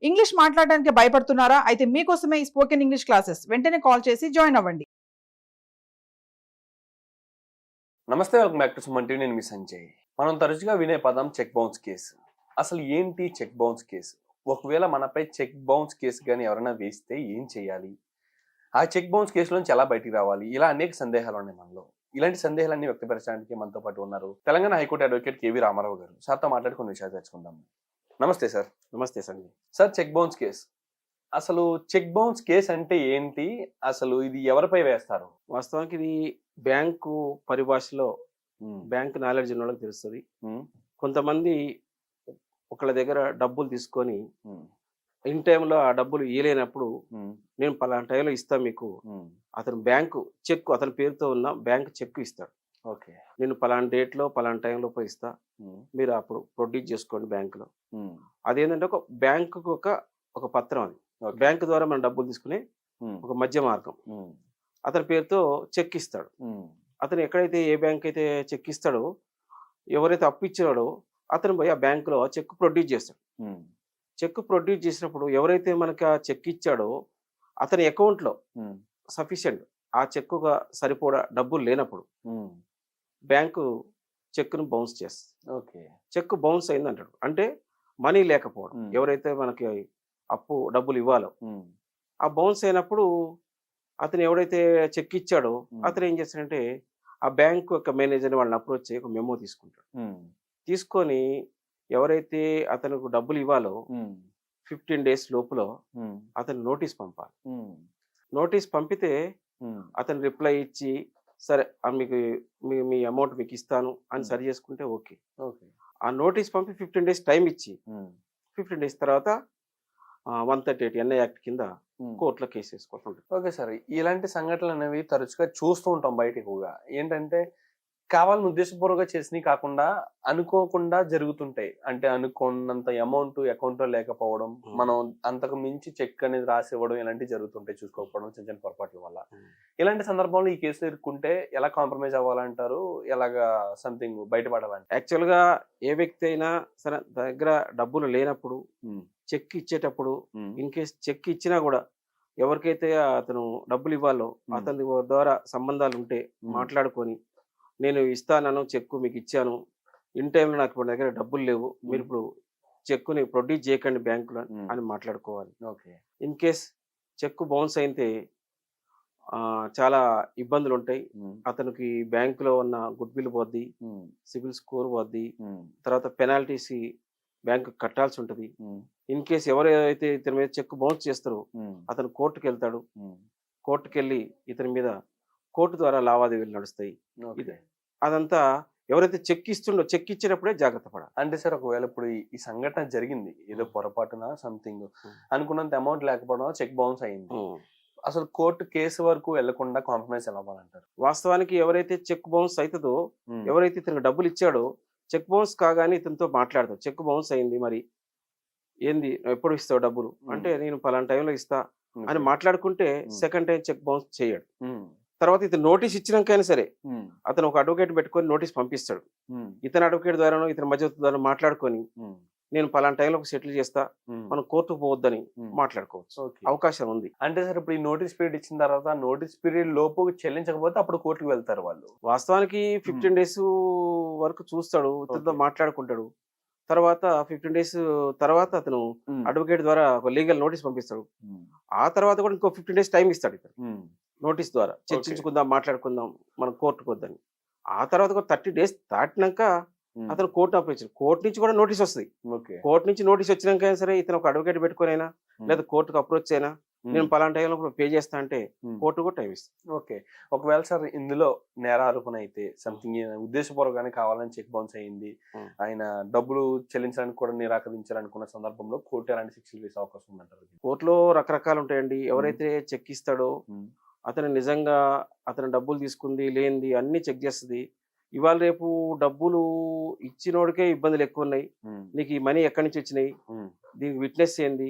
English మాట్లాడడానికి భయపడుతున్నారా? అయితే మీకోసమే ఈ స్పోకెన్ ఇంగ్లీష్ క్లాసెస్. వెంటనే కాల్ చేసి జాయిన్ అవ్వండి. నమస్తే, welcome back to Suman TV. నేను మీ సంజయ్. మనం తరచుగా వినే పదం చెక్ బౌన్స్ కేసు. అసలు ఏంటి చెక్ బౌన్స్ కేసు? ఒకవేళ మనపై చెక్ బౌన్స్ కేసు కానీ ఎవరైనా వేస్తే ఏం చేయాలి? ఆ చెక్ బౌన్స్ కేసులో నుంచి ఎలా బయటికి రావాలి? ఇలా అనేక సందేహాలు ఉన్నాయి మనలో. ఇలాంటి సందేహాలన్నీ వ్యక్తపరచడానికి మనతో పాటు ఉన్నారు Telangana high court advocate KV Ramarao గారు. సార్తో మాట్లాడి కొన్ని విషయాలు తెలుసుకుందాం. నమస్తే సార్. నమస్తే Sanjay. Sir, check bounce case, అసలు చెక్ బౌన్స్ కేసు అంటే ఏంటి? అసలు ఇది ఎవరిపై వేస్తారు? వాస్తవానికి ఇది బ్యాంకు పరిభాషలో బ్యాంక్ నాలెడ్జ్ ఉన్న వాళ్ళకి తెలుస్తుంది. కొంతమంది ఒకళ్ళ దగ్గర డబ్బులు తీసుకొని ఇన్ టైంలో ఆ డబ్బులు ఇవ్వలేనప్పుడు నేను పలానా టైంలో ఇస్తా మీకు, అతను బ్యాంకు చెక్ అతని పేరుతో ఉన్న బ్యాంక్ చెక్ ఇస్తాడు. ఓకే, నేను పలానా డేట్లో పలానా టైంలో పోయి ఇస్తా, మీరు అప్పుడు ప్రొడ్యూస్ చేసుకోండి బ్యాంకులో. అదేంటంటే ఒక బ్యాంకుకు ఒక పత్రం, అది బ్యాంకు ద్వారా మనం డబ్బులు తీసుకునే ఒక మధ్య మార్గం. అతని పేరుతో చెక్ ఇస్తాడు. అతను ఎక్కడైతే ఏ బ్యాంక్ అయితే చెక్ ఇస్తాడో, ఎవరైతే అప్పు ఇచ్చాడో అతను పోయి ఆ బ్యాంకులో చెక్ ప్రొడ్యూస్ చేస్తాడు. చెక్ ప్రొడ్యూస్ చేసినప్పుడు ఎవరైతే మనకి ఆ చెక్ ఇచ్చాడో అతని అకౌంట్లో సఫిషియంట్ ఆ చెక్కుగా సరిపోడా డబ్బులు లేనప్పుడు బ్యాంకు చెక్ను బౌన్స్ చేస్తుంది. ఓకే, చెక్ బౌన్స్ అయిందంటాడు. అంటే మనీ లేకపోవడం, ఎవరైతే మనకి అప్పు డబ్బులు ఇవ్వాలో ఆ బౌన్స్ అయినప్పుడు అతను ఎవడైతే చెక్ ఇచ్చాడో అతను ఏం చేస్తాడంటే ఆ బ్యాంకు యొక్క మేనేజర్ని వాళ్ళని అప్రోచ్ చేసి ఒక మెమో తీసుకుంటాడు. తీసుకొని ఎవరైతే అతనికి డబ్బులు ఇవ్వాలో 15 days లోపల అతను నోటీస్ పంపాలి. నోటీస్ పంపితే అతను రిప్లై ఇచ్చి సరే మీకు మీ అమౌంట్ మీకు ఇస్తాను అని సరి చేసుకుంటే ఓకే. ఆ నోటీస్ పంపి 15 days టైం ఇచ్చి 15 days తర్వాత 138 NI యాక్ట్ కింద కోర్టులో కేసు వేసుకోవాలి. ఓకే సార్, ఇలాంటి సంఘటనలు అనేవి తరచుగా చూస్తూ ఉంటాం బయట. ఎక్కువగా ఏంటంటే కావాలని ఉద్దేశపూర్వకంగా చేసినవి కాకుండా అనుకోకుండా జరుగుతుంటాయి. అంటే అనుకున్నంత అమౌంట్ అకౌంట్లో లేకపోవడం, మనం అంతకు మించి చెక్ అనేది రాసి ఇవ్వడం, ఇలాంటివి జరుగుతుంటాయి చూసుకోకపోవడం, చిన్న చిన్న పొరపాట్ల వల్ల. ఇలాంటి సందర్భంలో ఈ కేసులో ఇరుక్కుంటే ఎలా కాంప్రమైజ్ అవ్వాలంటారు? ఎలాగా సంథింగ్ బయటపడాలంటే? యాక్చువల్గా ఏ వ్యక్తి అయినా సరే దగ్గర డబ్బులు లేనప్పుడు చెక్ ఇచ్చేటప్పుడు ఇన్ కేస్ చెక్ ఇచ్చినా కూడా ఎవరికైతే అతను డబ్బులు ఇవ్వాలో అతని ద్వారా సంబంధాలు ఉంటే మాట్లాడుకొని, నేను ఇస్తాను చెక్కు మీకు ఇచ్చాను, ఇన్ టైంలో నాకు ఇప్పుడు దగ్గర డబ్బులు లేవు, మీరు ఇప్పుడు చెక్కుని ప్రొడ్యూస్ చేయకండి బ్యాంకులో అని మాట్లాడుకోవాలి. Okay, in case cheque bounce అయితే చాలా ఇబ్బందులు ఉంటాయి. అతనికి బ్యాంకులో ఉన్న గుడ్ విల్ పోద్ది, సిబిల్ స్కోర్ పోద్ది, తర్వాత పెనాల్టీస్ బ్యాంకు కట్టాల్సి ఉంటుంది. ఇన్ కేస్ ఎవరైతే ఇతని మీద చెక్ బౌన్స్ చేస్తారో అతను కోర్టుకు వెళ్తాడు. కోర్టుకు వెళ్ళి ఇతని మీద కోర్టు ద్వారా లావాదేవీలు నడుస్తాయి. అదంతా ఎవరైతే చెక్ ఇస్తుండో చెక్ ఇచ్చేటప్పుడే జాగ్రత్త పడాలి. అంటే సార్, ఒకవేళ ఇప్పుడు ఈ సంఘటన జరిగింది, ఏదో పొరపాటున సంథింగ్ అనుకున్నంత అమౌంట్ లేకపోవడం చెక్ బౌన్స్ అయింది, అసలు కోర్టు కేసు వరకు వెళ్లకుండా కాంప్రమైజ్ ఎలా అవ్వాలంటారు? వాస్తవానికి ఎవరైతే చెక్ బౌన్స్ అవుతుందో, ఎవరైతే ఇతనికి డబ్బులు ఇచ్చాడో చెక్ బౌన్స్ కాగానే ఇతనితో మాట్లాడతాడు. చెక్ బౌన్స్ అయింది, మరి ఏంది, ఎప్పుడు ఇస్తావు డబ్బులు అంటే నేను పలానా టైంలో ఇస్తా అని మాట్లాడుకుంటే సెకండ్ టైం చెక్ బౌన్స్ చేయడు. తర్వాత ఇతను నోటీస్ ఇచ్చినాకైనా సరే అతను ఒక అడ్వకేట్ పెట్టుకొని నోటీస్ పంపిస్తాడు. ఇతని అడ్వకేట్ ద్వారానో ఇతని మధ్యవర్తి ద్వారా మాట్లాడుకొని నేను పలానా టైంలో సెటిల్ చేస్తా, మనం కోర్టుకు పోవద్దని మాట్లాడుకోవచ్చు, అవకాశం ఉంది. అంటే సార్, ఇప్పుడు ఈ నోటీస్ పీరియడ్ ఇచ్చిన తర్వాత నోటీస్ పీరియడ్ లోపు చెల్లించకపోతే అప్పుడు కోర్టుకు వెళ్తారు వాళ్ళు? వాస్తవానికి 15 days వరకు చూస్తాడు, ఇతనితో మాట్లాడుకుంటాడు. తర్వాత 15 days తర్వాత అతను అడ్వకేట్ ద్వారా ఒక లీగల్ నోటీస్ పంపిస్తాడు. ఆ తర్వాత కూడా ఇంకో 15 days టైం ఇస్తాడు ఇతను నోటీస్ ద్వారా, చర్చించుకుందాం, మాట్లాడుకుందాం, మనం కోర్టుకు వద్దని. ఆ తర్వాత కూడా 30 days దాటినాక అతను కోర్టు అప్రోచ్, కోర్టు నుంచి కూడా నోటీస్ వస్తుంది. కోర్టు నుంచి నోటీస్ వచ్చినాక సరే ఇతను ఒక అడ్వకేట్ పెట్టుకుని అయినా లేదా కోర్టుకు అప్రోచ్ అయినా నేను పలానా టైంలో పే చేస్తా అంటే కోర్టు కూడా టైం ఇస్తుంది. ఓకే, ఒకవేళ సార్ ఇందులో నేరారోపణ అయితే సంథింగ్ ఉద్దేశపూర్వకంగానే కావాలని చెక్ బౌన్స్ అయ్యింది, ఆయన డబ్బులు చెల్లించడానికి కూడా నిరాకరించాలనుకున్న సందర్భంలో కోర్టు ఎలాంటి శిక్షలు వేసే అవకాశం ఉందంటారు? కోర్టులో రకరకాలు ఉంటాయండి. ఎవరైతే చెక్ ఇస్తాడో అతను నిజంగా అతను డబ్బులు తీసుకుంది లేనిది అన్ని చెక్ చేస్తుంది. ఇవాళ రేపు డబ్బులు ఇచ్చినోడికే ఇబ్బందులు ఎక్కువ ఉన్నాయి. నీకు ఈ మనీ ఎక్కడి నుంచి వచ్చినాయి, దీనికి విట్నెస్ ఏంది,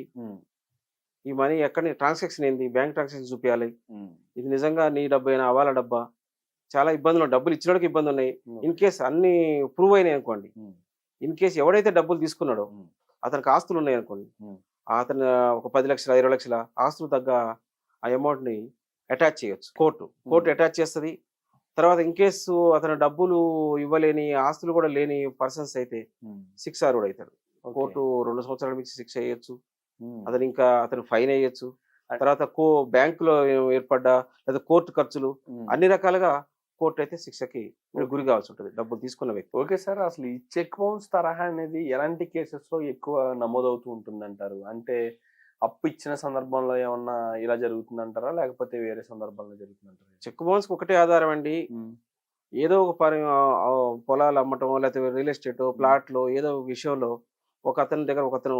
ఈ మనీ ఎక్కడి ట్రాన్సాక్షన్ ఏంది, బ్యాంక్ ట్రాన్సాక్షన్ చూపించాలి, ఇది నిజంగా నీ డబ్బైనా అవాల డబ్బా, చాలా ఇబ్బందులు, డబ్బులు ఇచ్చినోడికి ఇబ్బంది ఉన్నాయి. ఇన్ కేస్ అన్ని ప్రూవ్ అయినాయి అనుకోండి, ఇన్ కేస్ ఎవడైతే డబ్బులు తీసుకున్నాడో అతనికి ఆస్తులు ఉన్నాయి అనుకోండి, అతను ఒక 10 లక్షల 20 లక్షల ఆస్తులు తగ్గ ఆ అమౌంట్ని అటాచ్ చేయొచ్చు. కోర్టు అటాచ్ చేస్తుంది. తర్వాత ఇన్ కేసు అతను డబ్బులు ఇవ్వలేని ఆస్తులు కూడా లేని పర్సన్స్ అయితే శిక్షార్హుడు అవుతాడు. కోర్టు 2 సంవత్సరాల నుంచి శిక్ష వేయొచ్చు. అతను ఫైన్ వేయొచ్చు. తర్వాత బ్యాంకులో ఏర్పడ్డ లేదా కోర్టు ఖర్చులు అన్ని రకాలుగా కోర్టు అయితే శిక్షకి గురి కావాల్సి ఉంటుంది డబ్బులు తీసుకున్న వ్యక్తి. ఓకే సార్, అసలు ఈ చెక్ బౌన్స్ తరహా అనేది ఎలాంటి కేసెస్ లో ఎక్కువ నమోదవుతూ ఉంటుందంటారు? అంటే అప్పు ఇచ్చిన సందర్భంలో ఏమన్నా ఇలా జరుగుతుందంటారా, లేకపోతే వేరే సందర్భంలో జరుగుతుందంటారా? చెక్ బౌన్స్ ఒకటే ఆధారం అండి. ఏదో ఒక పొలాలు అమ్మటం లేకపోతే రియల్ ఎస్టేట్ ప్లాట్లో ఏదో ఒక విషయంలో ఒక అతని దగ్గర ఒక అతను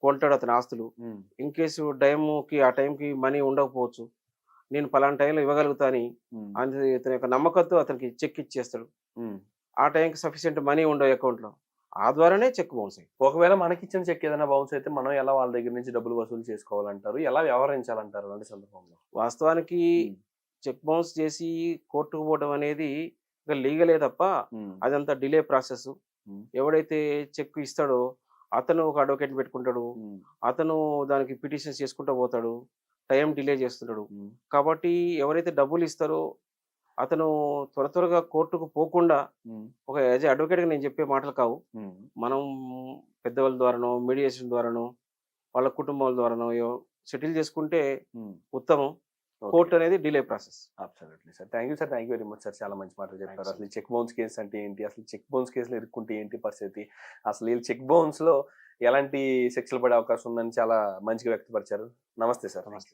కొంటాడు అతని ఆస్తులు. ఇన్ కేసు ఆ టైంకి మనీ ఉండకపోవచ్చు. నేను పలానా టైంలో ఇవ్వగలుగుతా అని ఇతని యొక్క నమ్మకంతో అతనికి చెక్ ఇచ్చేస్తాడు. ఆ టైంకి సఫిషియెంట్ మనీ ఉండవు అకౌంట్లో. ఆ ద్వారానే చెక్ బౌన్స్ అయ్యి. ఒకవేళ మనకి ఇచ్చిన చెక్ ఏదైనా బౌన్స్ అయితే మనం ఎలా వాళ్ళ దగ్గర నుంచి డబ్బులు వసూలు చేసుకోవాలంటారు, ఎలా వ్యవహరించాలంటారు అలాంటి సందర్భంలో? వాస్తవానికి చెక్ బౌన్స్ చేసి కోర్టుకు పోవడం అనేది ఇక లీగలే తప్ప అదంతా డిలే ప్రాసెస్. ఎవడైతే చెక్ ఇస్తాడో అతను ఒక అడ్వకేట్ పెట్టుకుంటాడు. అతను దానికి పిటిషన్స్ చేసుకుంటూ పోతాడు. టైం డిలే చేస్తున్నాడు. కాబట్టి ఎవరైతే డబ్బులు ఇస్తారో అతను త్వరగా కోర్టుకు పోకుండా ఒక యాజ్ అడ్వకేట్గా నేను చెప్పే మాటలు కావు. మనం పెద్దవాళ్ళ ద్వారానో మీడియేషన్ ద్వారానో వాళ్ళ కుటుంబాల ద్వారానో సెటిల్ చేసుకుంటే ఉత్తమం. కోర్టు అనేది delay process. Absolutely sir. Thank you sir. Thank you very much sir. చాలా మంచి మాటలు చెప్పారు. అసలు చెక్ బౌన్స్ కేసు అంటే ఏంటి, అసలు చెక్ బౌన్స్ కేసులో ఇరుక్కుంటే ఏంటి పరిస్థితి, అసలు ఈ చెక్ బౌన్స్ లో ఎలాంటి శిక్షలు పడే అవకాశం ఉందని చాలా మంచిగా వ్యక్తపరిచారు. నమస్తే సార్. నమస్తే.